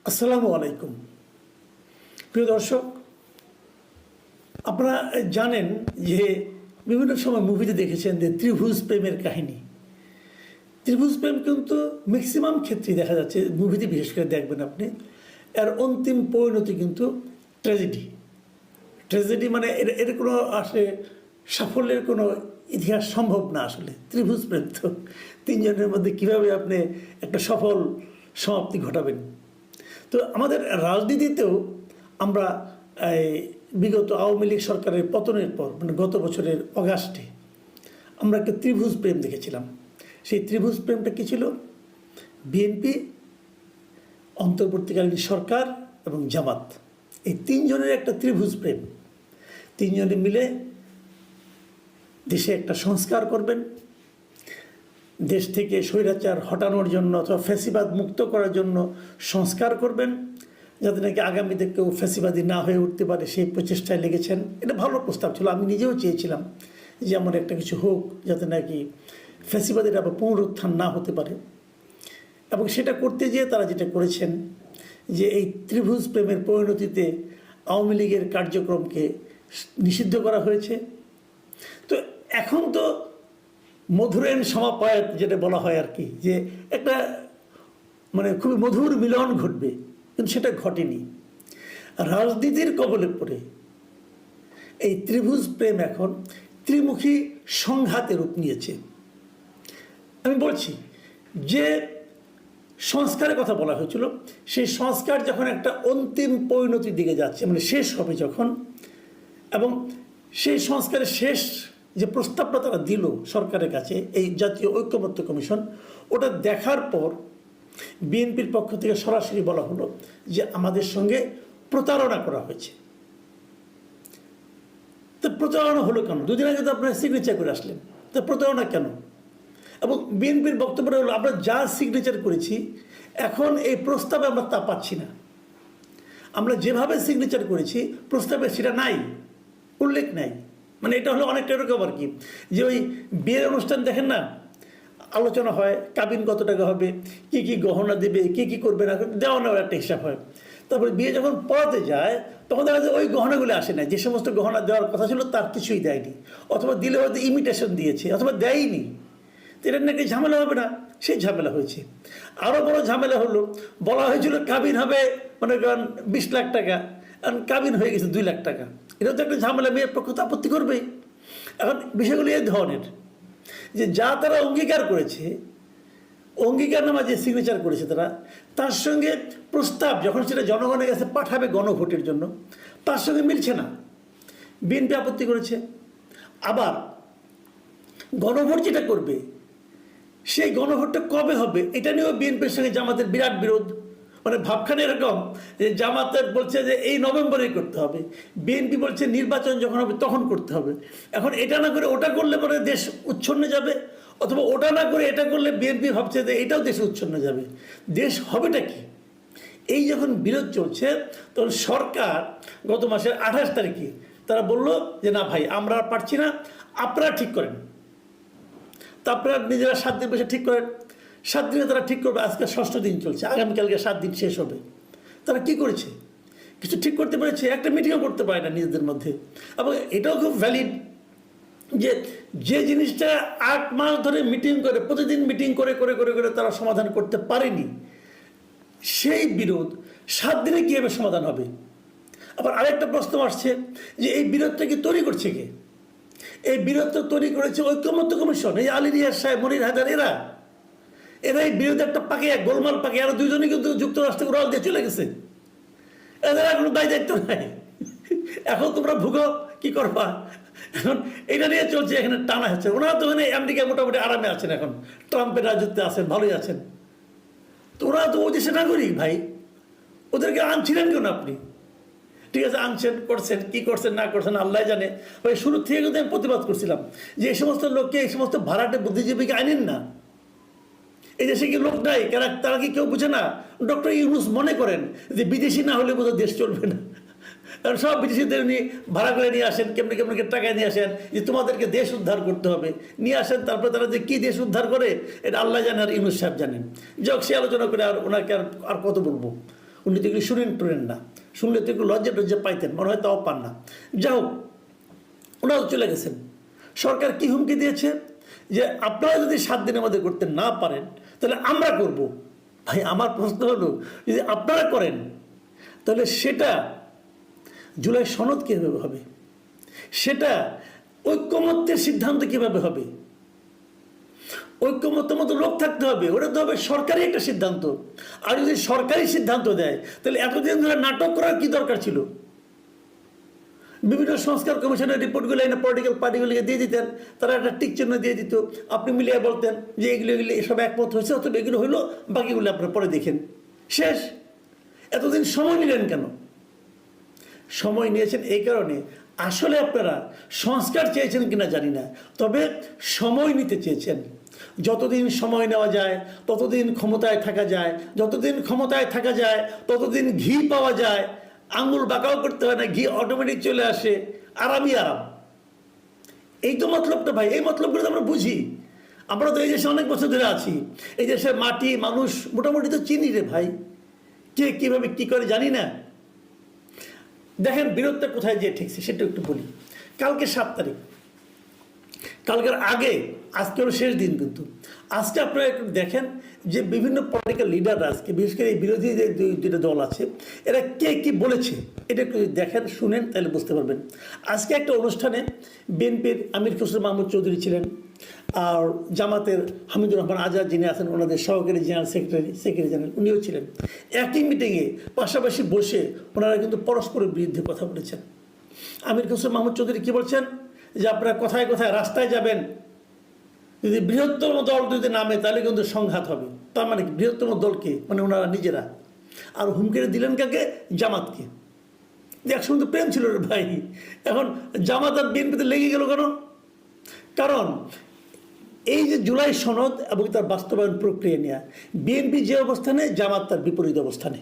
আসসালামু আলাইকুম। প্রিয় দর্শক, আপনারা জানেন যে বিভিন্ন সময় মুভিতে দেখেছেন যে ত্রিভুজ প্রেমের কাহিনী। ত্রিভুজ প্রেম কিন্তু ম্যাক্সিমাম ক্ষেত্রেই দেখা যাচ্ছে, মুভিতে বিশেষ করে দেখবেন আপনি, এর অন্তিম পরিণতি কিন্তু ট্র্যাজেডি। ট্র্যাজেডি মানে এর কোনো আসলে সাফল্যের কোনো ইতিহাস সম্ভব না। আসলে ত্রিভুজ প্রেম তো তিনজনের মধ্যে কীভাবে আপনি একটা সফল সমাপ্তি ঘটাবেন। তো আমাদের রাজনীতিতেও আমরা বিগত আওয়ামী লীগ সরকারের পতনের পর মানে গত বছরের অগাস্টে আমরা একটা ত্রিভুজ প্রেম দেখেছিলাম। সেই ত্রিভুজ প্রেমটা কী ছিল? বিএনপি, অন্তর্বর্তীকালীন সরকার এবং জামাত, এই তিনজনের একটা ত্রিভুজ প্রেম। তিনজনে মিলে দেশে একটা সংস্কার করবেন, দেশ থেকে স্বৈরাচার হটানোর জন্য অথবা ফ্যাসিবাদ মুক্ত করার জন্য সংস্কার করবেন, যাতে নাকি আগামীতে কেউ ফ্যাসিবাদী না হয়ে উঠতে পারে, সেই প্রচেষ্টায় লেগেছেন। এটা ভালো প্রস্তাব ছিল, আমি নিজেও চেয়েছিলাম যে এমন একটা কিছু হোক যাতে নাকি ফ্যাসিবাদের আবার পুনরুত্থান না হতে পারে। এবং সেটা করতে গিয়ে তারা যেটা করেছেন যে এই ত্রিভুজ প্রেমের পরিণতিতে আওয়ামী লীগের কার্যক্রমকে নিষিদ্ধ করা হয়েছে। তো এখন তো মধুরেন সমাপ্যায়ত যেটা বলা হয় আর কি, যে একটা মানে খুবই মধুর মিলন ঘটবে, কিন্তু সেটা ঘটেনি। রাজনীতির কবলে পড়ে এই ত্রিভুজ প্রেম এখন ত্রিমুখী সংঘাতে রূপ নিয়েছে। আমি বলছি যে সংস্কারের কথা বলা হয়েছিল, সেই সংস্কার যখন একটা অন্তিম পরিণতির দিকে যাচ্ছে, মানে শেষ হবে যখন, এবং সেই সংস্কারের শেষ যে প্রস্তাবটা তারা দিল সরকারের কাছে, এই জাতীয় ঐক্যমত্য কমিশন, ওটা দেখার পর বিএনপির পক্ষ থেকে সরাসরি বলা হলো যে আমাদের সঙ্গে প্রতারণা করা হয়েছে। তো প্রতারণা হলো কেন? দুদিন আগে তো আপনারা সিগনেচার করে আসলেন, তো প্রতারণা কেন? এবং বিএনপির বক্তব্যটা হলো আমরা যা সিগনেচার করেছি এখন এই প্রস্তাবে আমরা তা পাচ্ছি না। আমরা যেভাবে সিগনেচার করেছি প্রস্তাবে সেটা নাই, উল্লেখ নাই। মানে এটা হলো অনেকটা এরকম আর কি, যে ওই বিয়ের অনুষ্ঠান দেখেন না, আলোচনা হয় কাবিন কত টাকা হবে, কি কি গহনা দেবে, কি কি করবে না, দেওয়া নেওয়ার একটা হিসাব হয়। তারপরে বিয়ে যখন পড়াতে যায় তখন দেখা যায় ওই গহনাগুলো আসে না, যে সমস্ত গহনা দেওয়ার কথা ছিল তার কিছুই দেয়নি, অথবা দিলে হয়তো ইমিটেশন দিয়েছে অথবা দেয়নি। তো এটা নাকি ঝামেলা হবে না, সেই ঝামেলা হয়েছে। আরও বড় ঝামেলা হলো, বলা হয়েছিল কাবিন হবে মনে করেন 20 লাখ টাকা, কারণ কাবিন হয়ে গেছে 2 লাখ টাকা। এটা তো একটা ঝামেলা, মেয়ের পক্ষ তো আপত্তি করবেই। এখন বিষয়গুলি এই ধরনের যে যা তারা অঙ্গীকার করেছে, অঙ্গীকারনামা যে সিগনেচার করেছে তারা, তার সঙ্গে প্রস্তাব যখন সেটা জনগণের কাছে পাঠাবে গণভোটের জন্য, তার সঙ্গে মিলছে না। বিএনপি আপত্তি করেছে। আবার গণভোট যেটা করবে সেই গণভোটটা কবে হবে এটা নিয়েও বিএনপির সঙ্গে জামাতের বিরাট বিরোধ। মানে ভাবখানে এরকম যে জামাতের বলছে যে এই নভেম্বরেই করতে হবে, বিএনপি বলছে নির্বাচন যখন হবে তখন করতে হবে। এখন এটা না করে ওটা করলে পরে দেশ উচ্ছন্নে যাবে, অথবা ওটা না করে এটা করলে বিএনপি ভাবছে যে এটাও দেশে উচ্ছন্নে যাবে। দেশ হবেটা কি? এই যখন বিরোধ চলছে তখন সরকার গত মাসের 28 তারিখে তারা বলল যে না ভাই আমরা আর পারছি না, আপনারা ঠিক করেন। তো আপনারা নিজেরা 7 দিন বসে ঠিক করেন। 7 দিনে তারা ঠিক করবে। আজকে 6ষ্ঠ দিন চলছে, আগামীকালকে 7 দিন শেষ হবে। তারা কি করেছে? কিছু ঠিক করতে পেরেছে? একটা মিটিংও করতে পারে না নিজেদের মধ্যে। এবং এটাও খুব ভ্যালিড যে যে জিনিসটা 8 মাস ধরে মিটিং করে, প্রতিদিন মিটিং করে করে করে করে তারা সমাধান করতে পারেনি, সেই বিরোধ 7 দিনে কীভাবে সমাধান হবে? আবার আরেকটা প্রশ্ন আসছে যে এই বিরোধটা কি তৈরি করছে কে? এই বিরোধটা তৈরি করেছে ঐক্যমত্য কমিশন, এই আলী রিয়াজ সাহেব, মনির হায়দার, এরা এই বিরোধে একটা পাকে গোলমাল পাকে। আরো দুইজনই কিন্তু যুক্তরাষ্ট্রে উড়াল দিয়ে চলে গেছে, এদের আর কোনো দায় দায়িত্ব নাই। এখন তোমরা ভুগো, কি করবা? এখন এটা নিয়ে চলছে, এখানে টানা হচ্ছে। ওনারা তো এখানে আমেরিকায় মোটামুটি আরামে আছেন, এখন ট্রাম্পের রাজত্বে আছেন, ভালোই আছেন। তো ওরা তো ওই দেশে নাগরিক ভাই, ওদেরকে আনছিলেন কেন আপনি? ঠিক আছে, আনছেন, করছেন, কি করছেন না করছেন আল্লাহ জানে। ওই শুরু থেকে কিন্তু আমি প্রতিবাদ করছিলাম যে এই সমস্ত লোককে, এই সমস্ত ভাড়াটে বুদ্ধিজীবীকে আনেন না। এই দেশে কি লোক নাই? তারা কি কেউ বুঝে না? ডক্টর ইউনূস মনে করেন যে বিদেশি না হলে বোধহয় দেশ চলবে না, কারণ সব বিদেশিদের নিয়ে ভাড়া করে নিয়ে আসেন, কেমনি কেমনি টাকায় নিয়ে আসেন যে তোমাদেরকে দেশ উদ্ধার করতে হবে, নিয়ে আসেন। তারপরে তারা যে কী দেশ উদ্ধার করে এটা আল্লাহ জানে আর ইউনূস সাহেব জানেন। যাক, সে আলোচনা করে আর ওনাকে আর কত বলবো। উনি তো এগুলি শুনেন টুনেন না, শুনলে তো একটু লজ্জা টজ্জা পাইতেন, মনে হয় তাও পান না। যাই হোক, ওনারাও চলে গেছেন। সরকার কি হুমকি দিয়েছে যে আপনারা যদি 7 দিনের মধ্যে করতে না পারেন তাহলে আমরা করব। ভাই আমার প্রশ্ন হলো, যদি আপনারা করেন তাহলে সেটা জুলাই সনদ কীভাবে হবে, সেটা ঐক্যমত্যের সিদ্ধান্ত কীভাবে হবে? ঐক্যমত্যের মতো লোক থাকতে হবে, ওটা তো হবে সরকারি একটা সিদ্ধান্ত। আর যদি সরকারি সিদ্ধান্ত দেয় তাহলে এতদিন ধরে নাটক করার কি দরকার ছিল? বিভিন্ন সংস্কার কমিশনের রিপোর্টগুলো এনে পলিটিক্যাল পার্টিগুলিকে দিয়ে দিতেন, তারা একটা টিক চিহ্ন দিয়ে দিত, আপনি মিলিয়ে বলতেন যে এগুলো এসব একমত হয়েছে, অথবা এগুলো হইলো, বাকিগুলো আপনারা পরে দেখেন, শেষ। এতদিন সময় নিলেন কেন? সময় নিয়েছেন এই কারণে, আসলে আপনারা সংস্কার চেয়েছেন কিনা জানি না, তবে সময় নিতে চেয়েছেন। যতদিন সময় নেওয়া যায় ততদিন ক্ষমতায় থাকা যায়, যতদিন ক্ষমতায় থাকা যায় ততদিন ঘি পাওয়া যায়, আঙুল বাঁকাও করতে হয় না, ঘি অটোমেটিক চলে আসে, আরামই আরাম। এই তো মতলবটা ভাই, এই মতলবগুলো তো আমরা বুঝি। আমরা তো এই দেশে অনেক বছর ধরে আছি, এই দেশের মাটি মানুষ মোটামুটি তো চিনি রে ভাই, কে কীভাবে কী করে জানি না। দেখেন বিরোধটা কোথায় যেয়ে ঠেকছে সেটা একটু বলি। কালকে 7 তারিখ, কালকের আগে আজকে হলো শেষ দিন, কিন্তু আজকে আপনারা একটু দেখেন যে বিভিন্ন পলিটিক্যাল লিডাররা আজকে, বিশেষ করে এই বিরোধী যে দুইটা দল আছে, এরা কে কী বলেছে এটা একটু দেখেন, শুনেন, তাহলে বুঝতে পারবেন। আজকে একটা অনুষ্ঠানে বিএনপির আমির খসরু মাহমুদ চৌধুরী ছিলেন, আর জামাতের হামিদুর রহমান আজাদ যিনি আছেন ওনাদের সহকারী জেনারেল সেক্রেটারি জেনারেল, উনিও ছিলেন। একই মিটিংয়ে পাশাপাশি বসে ওনারা কিন্তু পরস্পরের বিরুদ্ধে কথা বলেছেন। আমির খসরু মাহমুদ চৌধুরী কী বলছেন যে আপনারা কথায় কথায় রাস্তায় যাবেন, যদি বৃহত্তম দল যদি নামে তাহলে কিন্তু সংঘাত হবে। তার মানে বৃহত্তম দলকে, মানে ওনারা নিজেরা। আর হুমকি দিলেন কাকে? জামাতকে। একসঙ্গে তো প্রেম ছিল রে ভাই, এখন জামাত আর বিএনপিতে লেগে গেল কেন? কারণ এই যে জুলাই সনদ এবং তার বাস্তবায়ন প্রক্রিয়া নেওয়া, বিএনপি যে অবস্থানে, জামাত তার বিপরীত অবস্থানে।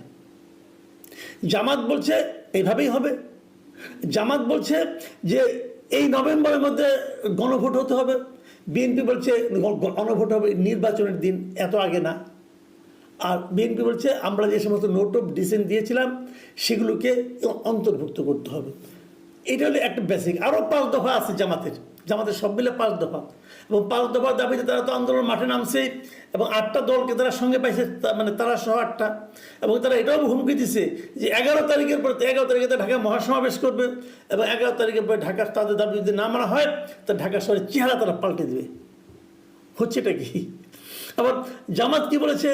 জামাত বলছে এইভাবেই হবে, জামাত বলছে যে এই নভেম্বরের মধ্যে গণভোট হতে হবে, বিএনপি বলছে গণভোট হবে নির্বাচনের দিন, এত আগে না। আর বিএনপি বলছে আমরা যে সমস্ত নোট অফ ডিসেন্ট দিয়েছিলাম সেগুলোকে অন্তর্ভুক্ত করতে হবে। এটা হলো একটা বেসিক। আরও 5 দফা আছে জামাতের সব মিলে 5 দফা, এবং 5 দফার দাবিতে তারা তো আন্দোলন মাঠে নামছে, এবং 8টা দলকে তারা সঙ্গে পাইছে, মানে তারা সহ 8টা। এবং তারা এটাও হুমকি দিছে যে 11 তারিখের পর, 11 তারিখে তারা ঢাকায় মহাসমাবেশ করবে, এবং 11 তারিখের পর ঢাকার তাদের দাবি যদি না মানা হয় তা ঢাকা শহরের চেহারা তারা পাল্টে দেবে। হচ্ছেটা কি? আবার জামাত কি বলেছে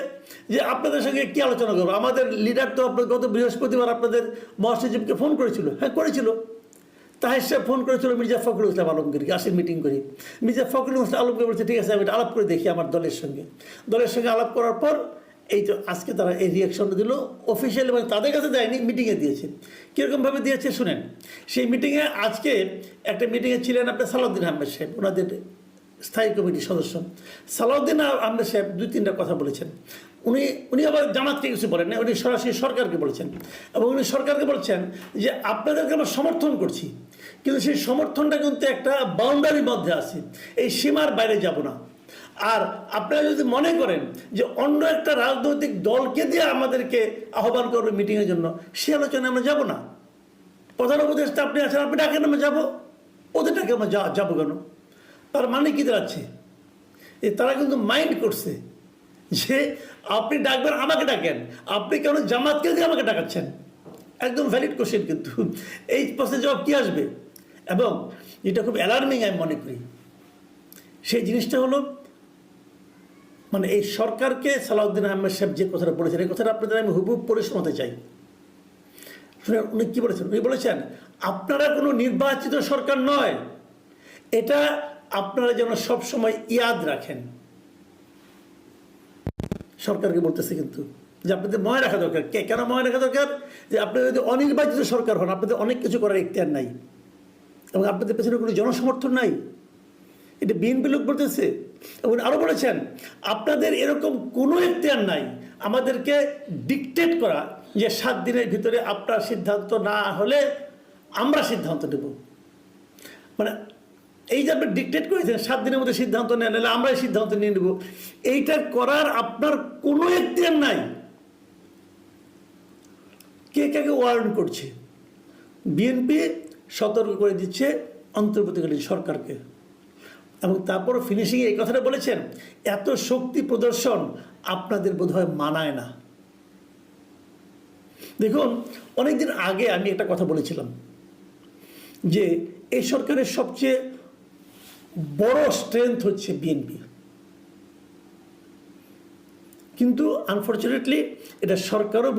যে আপনাদের সঙ্গে কি আলোচনা করবো, আমাদের লিডার তো আপনার গত বৃহস্পতিবার আপনাদের মহাসচিবকে ফোন করেছিল। হ্যাঁ করেছিল, তাহের সাহেব ফোন করেছিল মির্জা ফখরুল ইসলাম আলমগীরকে, আসেন মিটিং করি। মির্জা ফখরুল ইসলাম আলমগীর বলছে ঠিক আছে আমি এটা আলাপ করে দেখি আমার দলের সঙ্গে আলাপ করার পর এই তো আজকে তারা এই রিয়াকশনটা দিল অফিসিয়ালি, মানে তাদের কাছে দেয়নি, মিটিংয়ে দিয়েছে। কীরকমভাবে দিয়েছে শুনেন। সেই মিটিংয়ে আজকে একটা মিটিংয়ে ছিলেন আপনার সালাউদ্দিন আহমেদ সাহেব, ওনাদের স্থায়ী কমিটির সদস্য। সালাউদ্দিন আহমেদ সাহেব 2-3টা কথা বলেছেন। উনি আবার জামাতকে কিছু বলেন না, উনি সরাসরি সরকারকে বলেছেন, এবং উনি সরকারকে বলছেন যে আপনাদেরকে আমরা সমর্থন করছি, কিন্তু সেই সমর্থনটা কিন্তু একটা বাউন্ডারির মধ্যে আছে, এই সীমার বাইরে যাব না। আর আপনারা যদি মনে করেন যে অন্য একটা রাজনৈতিক দলকে দিয়ে আমাদেরকে আহ্বান করবে মিটিংয়ের জন্য, সে আলোচনায় আমরা যাব না। প্রধান উপদেষ্টা আপনি আছেন, আপনি ডাকেন আমরা যাবো, ওদের ডাকে আমরা যাবো কেন? তার মানে কি দাঁড়াচ্ছে? তারা কিন্তু মাইন্ড করছে যে আপনি ডাকবেন, আমাকে ডাকেন, আপনি কেন জামাতকে দিয়ে আমাকে ডাকাচ্ছেন? একদম ভ্যালিড কোশ্চেন, কিন্তু এই প্রশ্নের জবাব কী আসবে? এবং যেটা খুব অ্যালার্মিং আমি মনে করি সেই জিনিসটা হলো, মানে এই সরকারকে সালাউদ্দিন আহমেদ সাহেব যে কথাটা বলেছেন, এই কথাটা আপনাদের আমি হুবহু পড়ে শোনাতে চাই। উনি কী বলেছেন? উনি বলেছেন আপনারা কোনো নির্বাচিত সরকার নয়, এটা আপনারা যেন সবসময় ইয়াদ রাখেন। সরকারকে বলতেছে কিন্তু যে আপনাদের মনে রাখা দরকার। কেন মনে রাখা দরকার? যে আপনারা যদি অনির্বাচিত সরকার হন, আপনাদের অনেক কিছু করার ইখতিয়ার নাই, এবং আপনাদের পেছনে কোনো জনসমর্থন নাই। এটা বিএনপি লোক বলতেছে। এবং আরও বলেছেন আপনাদের এরকম কোনো ইখতিয়ার নাই আমাদেরকে ডিকটেট করা যে 7 দিনের ভিতরে আপনার সিদ্ধান্ত না হলে আমরা সিদ্ধান্ত নেব। মানে এই যে আপনি ডিকটেট করেছেন 7 দিনের মধ্যে সিদ্ধান্ত নেন, নাহলে আমরাই সিদ্ধান্ত নিয়ে নেব, এইটা করার আপনার কোনো ইখতিয়ার নাই। কে কাকে ওয়ার্ন করছে? বিএনপি সতর্ক করে দিচ্ছে অন্তর্বর্তীকালীন সরকারকে, এবং তারপর ফিনিশিংয়ে এই কথাটা বলেছেন, এত শক্তি প্রদর্শন আপনাদের বোধহয় মানায় না। দেখুন, অনেকদিন আগে আমি একটা কথা বলেছিলাম যে এই সরকারের সবচেয়ে বড় স্ট্রেংথ হচ্ছে বিএনপি, কিন্তু আনফর্চুনেটলি এটা সরকারও